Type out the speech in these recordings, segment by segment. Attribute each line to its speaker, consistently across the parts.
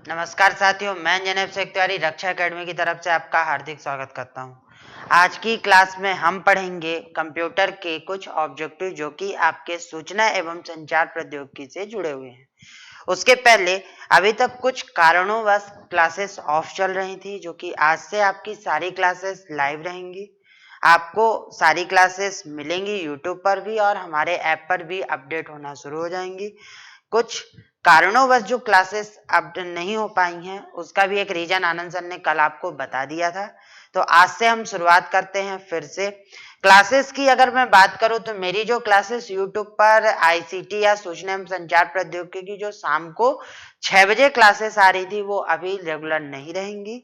Speaker 1: नमस्कार साथियों, मैं जनेब शेख तिवारी रक्षा एकेडमी की तरफ से आपका हार्दिक स्वागत करता हूं। आज की क्लास में हम पढ़ेंगे कंप्यूटर के कुछ ऑब्जेक्टिव जो कि आपके सूचना एवं संचार प्रौद्योगिकी से जुड़े हुए हैं। उसके पहले अभी तक कुछ कारणोंवश क्लासेस ऑफ चल रही थी, जो कि आज से आपकी सारी क्लासेस लाइव रहेंगी। आपको सारी क्लासेस मिलेंगी यूट्यूब पर भी और हमारे ऐप पर भी अपडेट होना शुरू हो जाएंगी। कुछ कारणों जो क्लासेस अब नहीं हो पाई हैं, उसका भी एक रीजन आनंद सर ने कल आपको बता दिया था। तो आज से हम शुरुआत करते हैं फिर से क्लासेस की। अगर मैं बात करूं तो मेरी जो क्लासेस यूट्यूब पर आईसीटी या सूचना एवं संचार प्रौद्योगिकी की जो शाम को 6 बजे क्लासेस आ रही थी, वो अभी रेगुलर नहीं रहेंगी,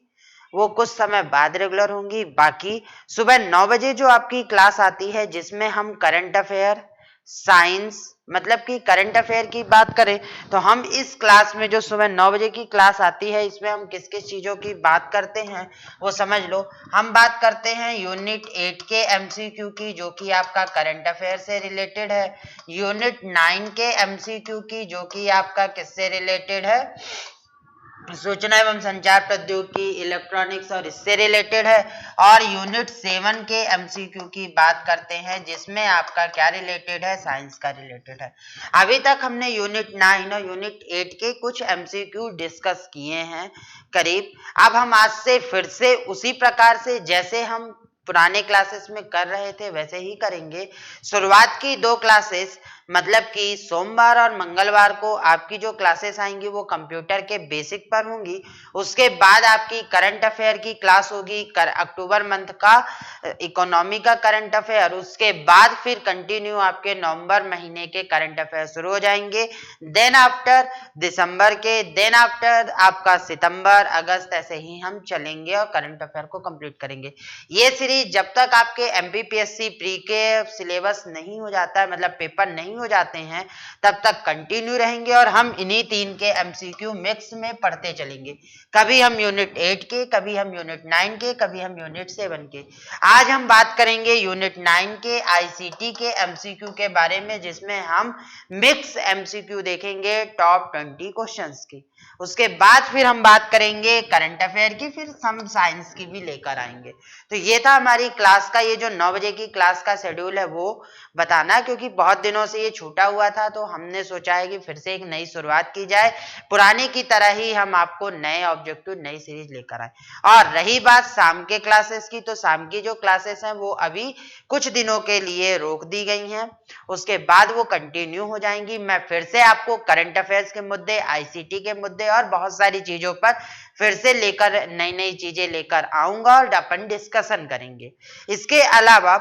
Speaker 1: वो कुछ समय बाद रेगुलर होंगी। बाकी सुबह 9 बजे जो आपकी क्लास आती है, जिसमें हम करंट अफेयर, साइंस, मतलब कि करंट अफेयर की बात करें तो हम इस क्लास में जो सुबह 9 बजे की क्लास आती है, इसमें हम किस किस चीजों की बात करते हैं वो समझ लो। हम बात करते हैं यूनिट 8 के एमसीक्यू की, जो कि आपका करंट अफेयर से रिलेटेड है। यूनिट 9 के एमसीक्यू की, जो कि आपका किससे रिलेटेड है, सूचना एवं संचार प्रौद्योगिकी, इलेक्ट्रॉनिक्स और इससे रिलेटेड है। और यूनिट 7 के एमसीक्यू की बात करते हैं, जिसमें आपका क्या रिलेटेड है, साइंस का रिलेटेड है। अभी तक हमने यूनिट 9 और यूनिट 8 के कुछ एमसीक्यू डिस्कस किए हैं करीब। अब हम आज से फिर से उसी प्रकार से जैसे हम पुराने क्लासेस में कर रहे थे वैसे ही करेंगे। शुरुआत की 2 क्लासेस, मतलब कि सोमवार और मंगलवार को आपकी जो क्लासेस आएंगी वो कंप्यूटर के बेसिक पर होंगी। उसके बाद आपकी करंट अफेयर की क्लास होगी, अक्टूबर मंथ का इकोनॉमी का करंट अफेयर। उसके बाद फिर कंटिन्यू आपके नवंबर महीने के करंट अफेयर शुरू हो जाएंगे। देन आफ्टर दिसंबर के, देन आफ्टर आपका सितंबर, अगस्त, ऐसे ही हम चलेंगे और करंट अफेयर को कंप्लीट करेंगे। ये सीरीज जब तक आपके एमपीपीएससी प्री के सिलेबस नहीं हो जाता है, मतलब पेपर नहीं हो जाते हैं, तब तक कंटिन्यू रहेंगे और हम इन्हीं 3 के एमसीक्यू मिक्स में पढ़ते चलेंगे। कभी हम यूनिट 8 के, कभी हम यूनिट 9 के, कभी हम यूनिट 7 के। आज हम बात करेंगे यूनिट 9 के आईसीटी के एमसीक्यू के बारे में, जिसमें हम मिक्स एमसीक्यू देखेंगे टॉप 20 क्वेश्चंस की। उसके बाद फिर हम बात करेंगे करंट अफेयर की, फिर हम साइंस की भी लेकर आएंगे। तो ये था हमारी क्लास का, ये जो 9 बजे की क्लास का शेड्यूल है वो बताना, क्योंकि बहुत दिनों से ये छूटा हुआ था, तो हमने सोचा है कि फिर से एक नई शुरुआत की जाए। पुराने की तरह ही हम आपको नए ऑब्जेक्टिव, नई सीरीज लेकर आए। और रही बात शाम के क्लासेस की, तो शाम की जो क्लासेस हैं वो अभी कुछ दिनों के लिए रोक दी गई हैं, उसके बाद वो कंटिन्यू हो जाएंगी। मैं फिर से आपको करंट अफेयर्स के मुद्दे, आईसीटी के मुद्दे और बहुत सारी चीजों पर फिर से लेकर नई नई चीजें लेकर आऊंगा और अपन डिस्कशन करेंगे। इसके अलावा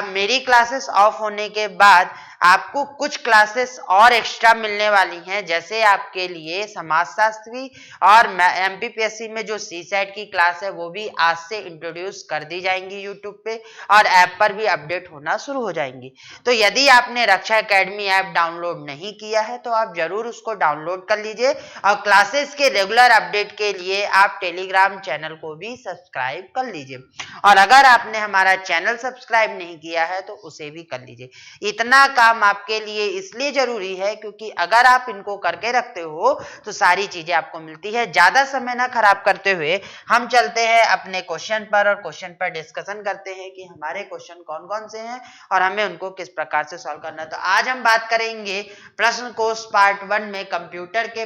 Speaker 1: मेरी क्लासेस ऑफ होने के बाद आपको कुछ क्लासेस और एक्स्ट्रा मिलने वाली हैं, जैसे आपके लिए समाजशास्त्री और एमपीपीएससी में जो सीसेट की क्लास है वो भी आज से इंट्रोड्यूस कर दी जाएंगी यूट्यूब पे और ऐप पर भी अपडेट होना शुरू हो जाएंगी। तो यदि आपने रक्षा एकेडमी ऐप डाउनलोड नहीं किया है तो आप जरूर उसको डाउनलोड कर लीजिए और क्लासेस के रेगुलर अपडेट के लिए आप टेलीग्राम चैनल को भी सब्सक्राइब कर लीजिए। और अगर आपने हमारा चैनल सब्सक्राइब नहीं किया है तो उसे भी कर लीजिए। इतना काम आपके लिए इसलिए जरूरी है क्योंकि अगर आप इनको करके रखते हो तो सारी चीजें आपको मिलती है। ज्यादा समय ना खराब करते हुए हम चलते हैं अपने क्वेश्चन पर और क्वेश्चन पर डिस्कशन करते हैं कि हमारे क्वेश्चन कौन कौन से हैं और हमें उनको किस प्रकार से सॉल्व करना है। तो आज हम बात करेंगे प्रश्न कोश पार्ट 1 में कंप्यूटर के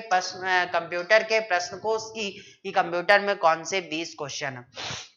Speaker 1: प्रश्न कोश की कि कंप्यूटर में कौन से 20 क्वेश्चन है।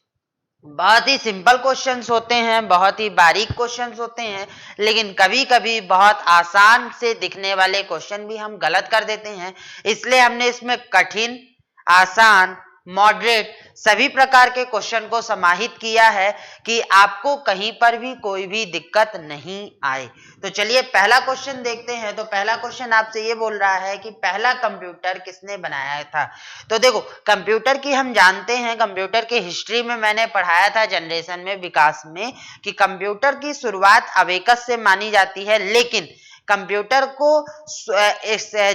Speaker 1: बहुत ही सिंपल क्वेश्चंस होते हैं, बहुत ही बारीक क्वेश्चंस होते हैं, लेकिन कभी कभी बहुत आसान से दिखने वाले क्वेश्चन भी हम गलत कर देते हैं। इसलिए हमने इसमें कठिन, आसान, मॉडरेट सभी प्रकार के क्वेश्चन को समाहित किया है कि आपको कहीं पर भी कोई भी दिक्कत नहीं आए। तो चलिए पहला क्वेश्चन देखते हैं। तो पहला क्वेश्चन आपसे ये बोल रहा है कि पहला कंप्यूटर किसने बनाया था। तो देखो, कंप्यूटर की हम जानते हैं, कंप्यूटर की हिस्ट्री में मैंने पढ़ाया था जनरेशन में, विकास में, कि कंप्यूटर की शुरुआत अबेकस से मानी जाती है, लेकिन कंप्यूटर को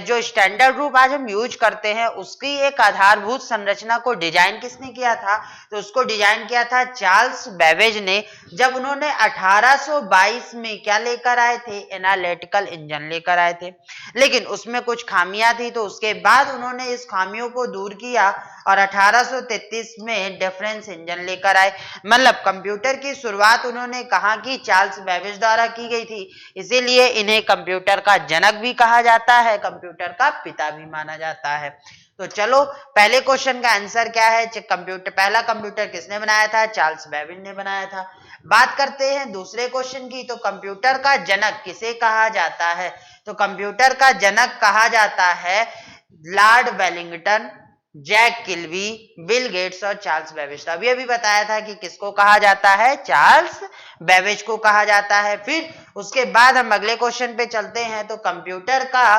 Speaker 1: जो स्टैंडर्ड रूप आज हम यूज करते हैं उसकी एक आधारभूत संरचना को डिजाइन किसने किया था? तो उसको डिजाइन किया था चार्ल्स बेबेज ने, जब उन्होंने 1822 में क्या लेकर आए थे? एनालिटिकल इंजन लेकर आए थे। लेकिन उसमें कुछ खामियां थी, तो उसके बाद उन्होंने इस खामियों को दूर किया और 1833 में डिफरेंस इंजन लेकर आए। मतलब कंप्यूटर की शुरुआत उन्होंने कहा कि चार्ल्स बेबेज द्वारा की गई थी, इसीलिए इन्हें कंप्यूटर का जनक भी कहा जाता है, कंप्यूटर का पिता भी माना जाता है। तो चलो पहले क्वेश्चन का आंसर क्या है? पहला कंप्यूटर किसने बनाया था? चार्ल्स बेबेज ने बनाया था। बात करते हैं दूसरे क्वेश्चन की। तो कंप्यूटर का जनक किसे कहा जाता है? तो कंप्यूटर का जनक कहा जाता है Lord Wellington, Jack Kilby, Bill Gates और चार्ल्स बेबेज। तो अभी बताया था कि किसको कहा जाता है? चार्ल्स बेबेज को कहा जाता है। फिर उसके बाद हम अगले क्वेश्चन पे चलते हैं। तो कंप्यूटर का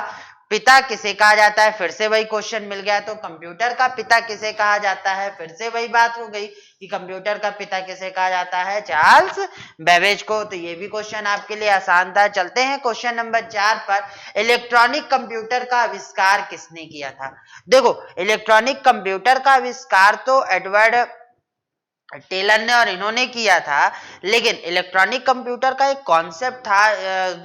Speaker 1: पिता किसे कहा जाता है? फिर से वही क्वेश्चन मिल गया। तो कंप्यूटर का पिता किसे कहा जाता है? फिर से वही बात हो गई कि कंप्यूटर का पिता किसे कहा जाता है? चार्ल्स बेबेज को। तो ये भी क्वेश्चन आपके लिए आसान था। चलते हैं क्वेश्चन नंबर 4 पर। इलेक्ट्रॉनिक कंप्यूटर का आविष्कार किसने किया था? देखो, इलेक्ट्रॉनिक कंप्यूटर का आविष्कार तो एडवर्ड टेलर ने और इन्होंने किया था, लेकिन इलेक्ट्रॉनिक कंप्यूटर का एक कॉन्सेप्ट था,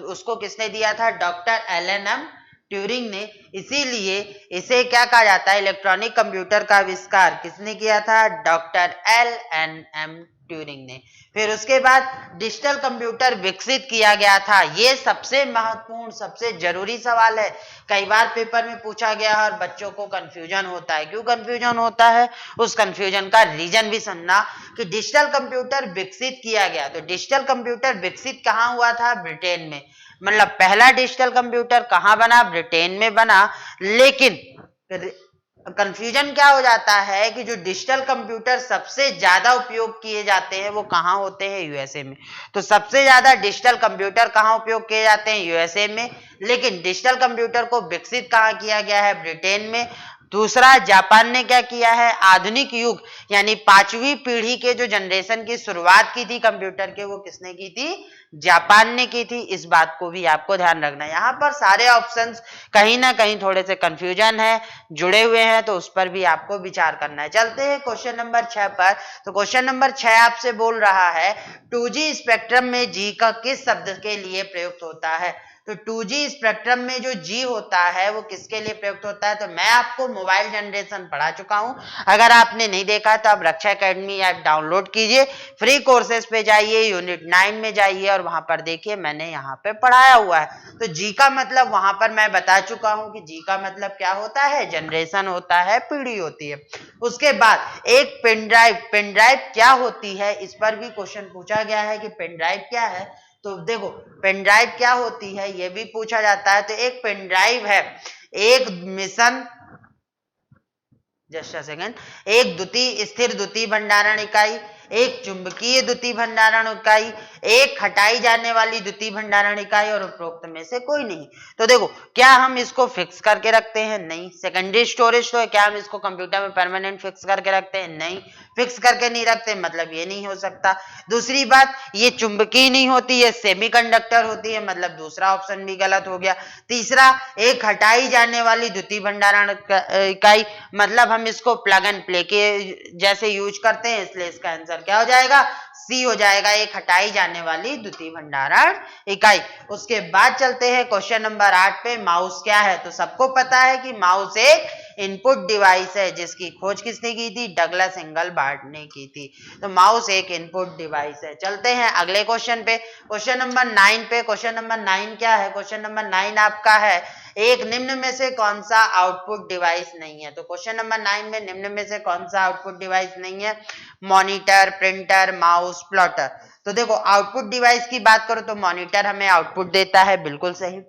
Speaker 1: उसको किसने दिया था? डॉक्टर एलन एम ट्यूरिंग ने। इसीलिए इसे क्या कहा जाता है? इलेक्ट्रॉनिक कंप्यूटर का आविष्कार किसने किया था? Doctor Alan M Turing ने। फिर उसके बाद डिजिटल कंप्यूटर विकसित किया गया था। ये सबसे महत्वपूर्ण, सबसे जरूरी सवाल है। कई बार पेपर में पूछा गया और बच्चों को कंफ्यूजन होता है। क्यों कंफ्यूजन होता है? उस कंफ्यूजन का रीजन भी सुनना कि डिजिटल कंप्यूटर विकसित किया गया। तो डिजिटल कंप्यूटर विकसित कहाँ हुआ था? ब्रिटेन में। मतलब पहला डिजिटल कंप्यूटर कहाँ बना? ब्रिटेन में बना। लेकिन कंफ्यूजन क्या हो जाता है कि जो डिजिटल कंप्यूटर सबसे ज्यादा उपयोग किए जाते हैं वो कहाँ होते हैं? यूएसए में। तो सबसे ज्यादा डिजिटल कंप्यूटर कहाँ उपयोग किए जाते हैं? यूएसए में। लेकिन डिजिटल कंप्यूटर को विकसित कहाँ किया गया है? ब्रिटेन में। दूसरा, जापान ने क्या किया है? आधुनिक युग यानी 5वीं पीढ़ी के जो जनरेशन की शुरुआत की थी कंप्यूटर के, वो किसने की थी? जापान ने की थी। इस बात को भी आपको ध्यान रखना है। यहाँ पर सारे ऑप्शंस कहीं ना कहीं थोड़े से कंफ्यूजन है, जुड़े हुए हैं, तो उस पर भी आपको विचार करना है। चलते हैं क्वेश्चन नंबर 6 पर। तो क्वेश्चन नंबर 6 आपसे बोल रहा है 2G स्पेक्ट्रम में जी का किस शब्द के लिए प्रयुक्त होता है? तो 2G स्पेक्ट्रम में जो जी होता है वो किसके लिए प्रयुक्त होता है? तो मैं आपको मोबाइल जनरेशन पढ़ा चुका हूं। अगर आपने नहीं देखा तो आप रक्षा एकेडमी ऐप डाउनलोड कीजिए, फ्री कोर्सेज पे जाइए, यूनिट 9 में जाइए और वहां पर देखिए मैंने यहाँ पे पढ़ाया हुआ है। तो जी का मतलब वहां पर मैं बता चुका हूं कि जी का मतलब क्या होता है? जनरेशन होता है, पीढ़ी होती है। उसके बाद एक पेन ड्राइव क्या होती है? इस पर भी क्वेश्चन पूछा गया है कि पेन ड्राइव क्या है। तो देखो, पेन ड्राइव क्या होती है ये भी पूछा जाता है। तो एक पेन ड्राइव है एक मिशन जस्ट अ सेकेंड एक स्थिर द्वितीय भंडारण इकाई, एक चुंबकीय द्वितीय भंडारण इकाई, एक हटाई जाने वाली द्वितीय भंडारण इकाई और उपरोक्त में से कोई नहीं। तो देखो, क्या हम इसको फिक्स करके रखते हैं? नहीं। सेकेंडरी स्टोरेज तो है, क्या हम इसको कंप्यूटर में परमानेंट फिक्स करके रखते हैं? नहीं। फिक्स करके नहीं रखते, मतलब ये नहीं हो सकता। दूसरी बात, ये चुंबकीय नहीं होती, ये सेमीकंडक्टर होती है, मतलब दूसरा ऑप्शन भी गलत हो गया। तीसरा, एक हटाई जाने वाली द्वितीय भंडारण इकाई, मतलब हम इसको प्लग एंड प्ले के जैसे यूज करते हैं, इसलिए इसका आंसर क्या हो जाएगा? सी हो जाएगा, एक हटाई जाने वाली द्वितीय भंडारण इकाई। उसके बाद चलते हैं क्वेश्चन नंबर 8 पे। माउस क्या है? तो सबको पता है कि माउस एक इनपुट डिवाइस है, जिसकी खोज किसने की थी? डगलस एंगलबार्ट ने की थी। तो माउस एक इनपुट डिवाइस है। चलते हैं अगले क्वेश्चन पे, क्वेश्चन नंबर 9 पे। क्वेश्चन नंबर 9 क्या है? क्वेश्चन नंबर 9 आपका है एक निम्न में से कौन सा आउटपुट डिवाइस नहीं है? तो क्वेश्चन नंबर 9 में निम्न में से कौन सा आउटपुट डिवाइस नहीं है? Monitor, printer, mouse, plotter. तो देखो, आउटपुट डिवाइस की बात करो तो मॉनिटर हमें आउटपुट देता है, बिल्कुल सही।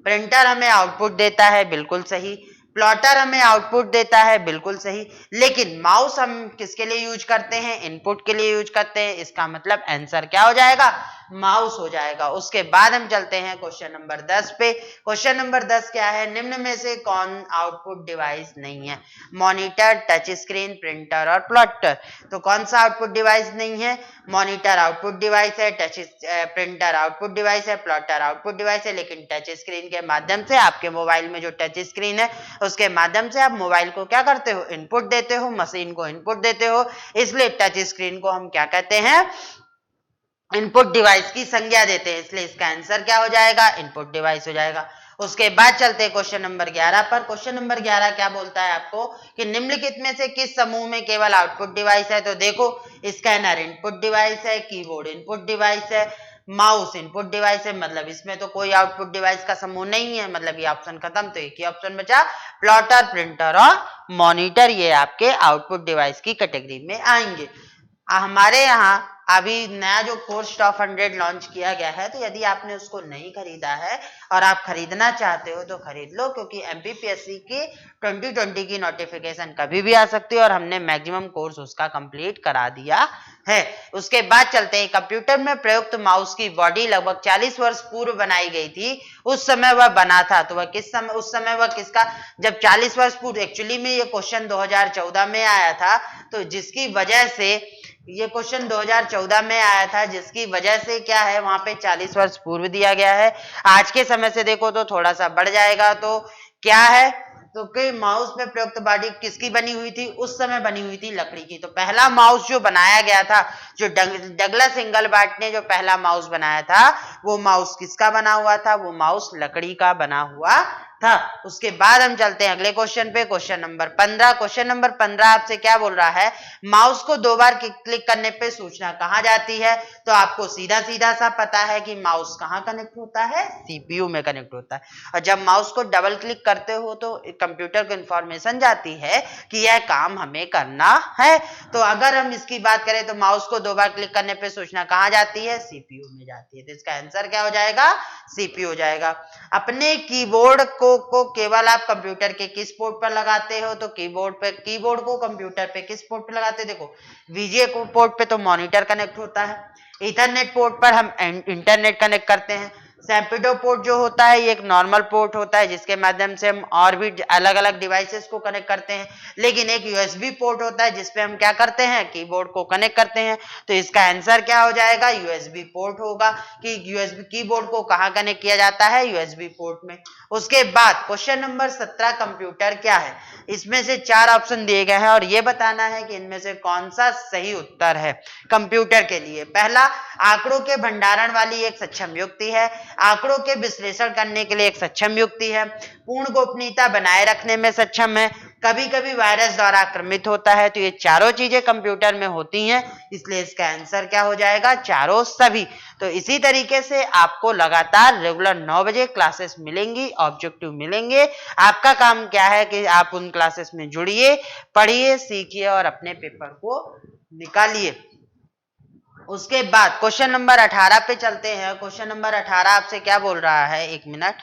Speaker 1: प्रिंटर हमें आउटपुट देता है, बिल्कुल सही। प्लॉटर हमें आउटपुट देता है, बिल्कुल सही। लेकिन माउस हम किसके लिए यूज करते हैं? इनपुट के लिए यूज करते हैं। इसका मतलब आंसर क्या हो जाएगा? माउस हो जाएगा। उसके बाद हम चलते हैं क्वेश्चन नंबर 10 पे। क्वेश्चन नंबर 10 क्या है, निम्न में से कौन आउटपुट डिवाइस नहीं है? मॉनिटर, टच स्क्रीन, प्रिंटर और प्लॉटर। तो कौन सा आउटपुट डिवाइस नहीं है? मॉनिटर आउटपुट डिवाइस है, प्रिंटर आउटपुट डिवाइस है, प्लॉटर आउटपुट डिवाइस है, लेकिन टच स्क्रीन के माध्यम से आपके मोबाइल में जो टच स्क्रीन है उसके माध्यम से आप मोबाइल को क्या करते हो? इनपुट देते हो, मशीन को इनपुट देते हो, इसलिए टच स्क्रीन को हम क्या कहते हैं? इनपुट डिवाइस की संज्ञा देते हैं, इसलिए इसका आंसर क्या हो जाएगा? इनपुट डिवाइस हो जाएगा। उसके बाद चलते हैं क्वेश्चन नंबर 11 पर। क्वेश्चन नंबर 11 क्या बोलता है आपको कि निम्नलिखित में से किस समूह में केवल आउटपुट डिवाइस है? तो देखो, स्कैनर इनपुट डिवाइस है, कीबोर्ड इनपुट डिवाइस है, माउस इनपुट डिवाइस है, मतलब इसमें तो कोई आउटपुट डिवाइस का समूह नहीं है, मतलब ये ऑप्शन खत्म। तो एक ही ऑप्शन बचा, प्लॉटर, प्रिंटर और मॉनिटर, ये आपके आउटपुट डिवाइस की कैटेगरी में आएंगे। हमारे यहाँ अभी नया जो कोर्स टॉप 100 लॉन्च किया गया है, तो यदि आपने उसको नहीं खरीदा है और आप खरीदना चाहते हो तो खरीद लो, क्योंकि एमपीपीएससी की 2020 की नोटिफिकेशन कभी भी आ सकती है और हमने मैक्सिमम कोर्स उसका कंप्लीट करा दिया है। उसके बाद चलते हैं, कंप्यूटर में प्रयुक्त माउस की बॉडी लगभग 40 वर्ष पूर्व बनाई गई थी, उस समय वह बना था। तो वह किस समय, उस समय वह किसका, जब 40 वर्ष पूर्व, एक्चुअली में ये क्वेश्चन 2014 में आया था, तो जिसकी वजह से ये क्वेश्चन 2014 में आया था, जिसकी वजह से क्या है, वहां पे 40 वर्ष पूर्व दिया गया है। आज के समय से देखो तो थोड़ा सा बढ़ जाएगा। तो क्या है, तो कि माउस में प्रयुक्त बॉडी किसकी बनी हुई थी? उस समय बनी हुई थी लकड़ी की। तो पहला माउस जो बनाया गया था, जो डगलस इंगलबर्ट ने जो पहला माउस बनाया था, वो माउस किसका बना हुआ था? वो माउस लकड़ी का बना हुआ था। उसके बाद हम चलते हैं अगले क्वेश्चन पे, क्वेश्चन नंबर 15। क्वेश्चन नंबर 15 आपसे क्या बोल रहा है? माउस को 2 बार क्लिक करने पे सूचना कहां जाती है? तो आपको सीधा सीधा सा पता है कि माउस कहां कनेक्ट होता है? सीपीयू में कनेक्ट होता है। और जब माउस को डबल क्लिक करते हो तो कंप्यूटर को इंफॉर्मेशन जाती है कि यह काम हमें करना है। तो अगर हम इसकी बात करें तो माउस को 2 बार क्लिक करने पे सूचना कहां जाती है? सीपीयू में जाती है। तो इसका आंसर क्या हो जाएगा? सीपीयू हो जाएगा। अपने कीबोर्ड को केवल आप कंप्यूटर के किस पोर्ट पर लगाते हो? तो कीबोर्ड को कंप्यूटर पे किस पोर्ट पर लगाते हो? देखो, वीजीए को पोर्ट पे तो मॉनिटर कनेक्ट होता है, इथरनेट पोर्ट पर हम इंटरनेट कनेक्ट करते हैं, सैम्पिडो पोर्ट जो होता है ये एक नॉर्मल पोर्ट होता है जिसके माध्यम से हम और भी अलग अलग डिवाइसेस को कनेक्ट करते हैं, लेकिन एक यूएसबी पोर्ट होता है जिसपे हम क्या करते हैं? कीबोर्ड को कनेक्ट करते हैं। तो इसका आंसर क्या हो जाएगा? यूएसबी पोर्ट होगा। कि यूएसबी कीबोर्ड को कहां कनेक्ट किया जाता है? यूएसबी पोर्ट में। उसके बाद क्वेश्चन नंबर 17, कंप्यूटर क्या है? इसमें से 4 ऑप्शन दिए गए हैं और ये बताना है कि इनमें से कौन सा सही उत्तर है कंप्यूटर के लिए। पहला, आंकड़ों के भंडारण वाली एक सक्षम युक्ति है, आंकड़ों के विश्लेषण करने के लिए एक सक्षम युक्ति है, पूर्ण गोपनीयता बनाए रखने में सक्षम है, कभी कभी वायरस द्वारा आक्रमित होता है। तो ये चारों चीजें कंप्यूटर में होती हैं, इसलिए इसका आंसर क्या हो जाएगा? चारों सभी। तो इसी तरीके से आपको लगातार रेगुलर 9 बजे क्लासेस मिलेंगी, ऑब्जेक्टिव मिलेंगे। आपका काम क्या है कि आप उन क्लासेस में जुड़िए, पढ़िए, सीखिए और अपने पेपर को निकालिए। उसके बाद क्वेश्चन नंबर 18 पे चलते हैं। क्वेश्चन नंबर 18 आपसे क्या बोल रहा है? एक मिनट।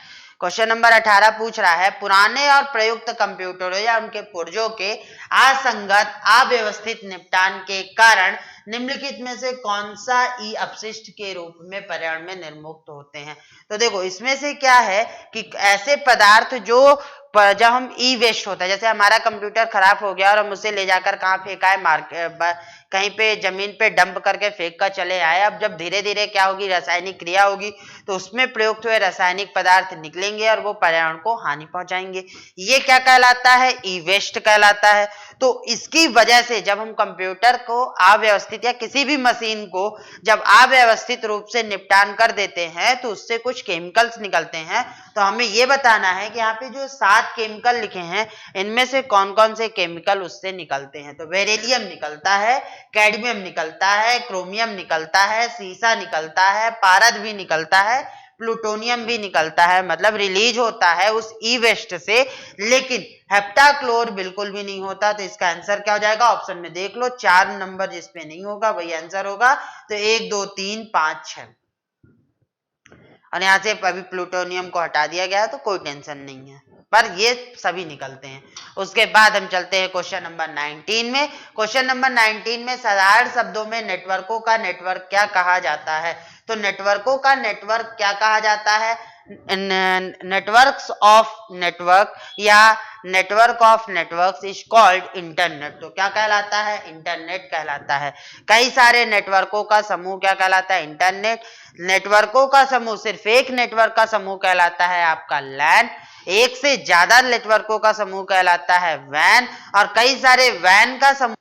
Speaker 1: क्वेश्चन नंबर 18 पूछ रहा है, पुराने और प्रयुक्त कंप्यूटरों या उनके पुर्जों के असंगत अव्यवस्थित निपटान के कारण निम्नलिखित में से कौन सा ई अपशिष्ट के रूप में पर्यावरण में निर्मुक्त होते हैं? तो देखो, इसमें से क्या है कि ऐसे पदार्थ जो जब हम ई वेस्ट होता है, जैसे हमारा कंप्यूटर खराब हो गया और हम उसे ले जाकर कहाँ फेंका है? कहीं पे जमीन पे डंप करके फेंक कर चले आए। अब जब धीरे धीरे क्या होगी? रासायनिक क्रिया होगी, तो उसमें प्रयुक्त हुए रासायनिक पदार्थ निकलेंगे और वो पर्यावरण को हानि पहुंचाएंगे। ये क्या कहलाता है? ई वेस्ट कहलाता है। तो इसकी वजह से जब हम कंप्यूटर को अव्यवस्थित या किसी भी मशीन को जब अव्यवस्थित रूप से निपटान कर देते हैं तो उससे कुछ केमिकल्स निकलते हैं। तो हमें ये बताना है कि यहाँ पे जो 7 केमिकल लिखे हैं इनमें से कौन कौन से केमिकल उससे निकलते हैं। तो बेरिलियम निकलता है, कैडमियम निकलता है, क्रोमियम निकलता है, सीसा निकलता है, पारद भी निकलता है, प्लूटोनियम भी निकलता है, मतलब रिलीज होता है उस ई वेस्ट से। लेकिन हेप्टाक्लोर बिल्कुल भी नहीं होता। तो इसका आंसर क्या हो जाएगा? ऑप्शन में देख लो, 4 नंबर जिसपे नहीं होगा वही आंसर होगा। तो 1 2 3 5 6 और यहाँ से अभी प्लूटोनियम को हटा दिया गया है तो कोई टेंशन नहीं है, पर ये सभी निकलते हैं। उसके बाद हम चलते हैं क्वेश्चन नंबर 19 में। क्वेश्चन नंबर 19 में साधारण शब्दों में नेटवर्कों का नेटवर्क क्या कहा जाता है? तो नेटवर्कों का नेटवर्क क्या कहा जाता है? नेटवर्क्स ऑफ नेटवर्क या network of networks is called internet. तो क्या कहलाता है? इंटरनेट कहलाता है। कई सारे नेटवर्कों का समूह क्या कहलाता है? इंटरनेट। नेटवर्कों का समूह, सिर्फ एक नेटवर्क का समूह कहलाता है आपका लैन। एक से ज्यादा नेटवर्कों का समूह कहलाता है वैन। और कई सारे वैन का समूह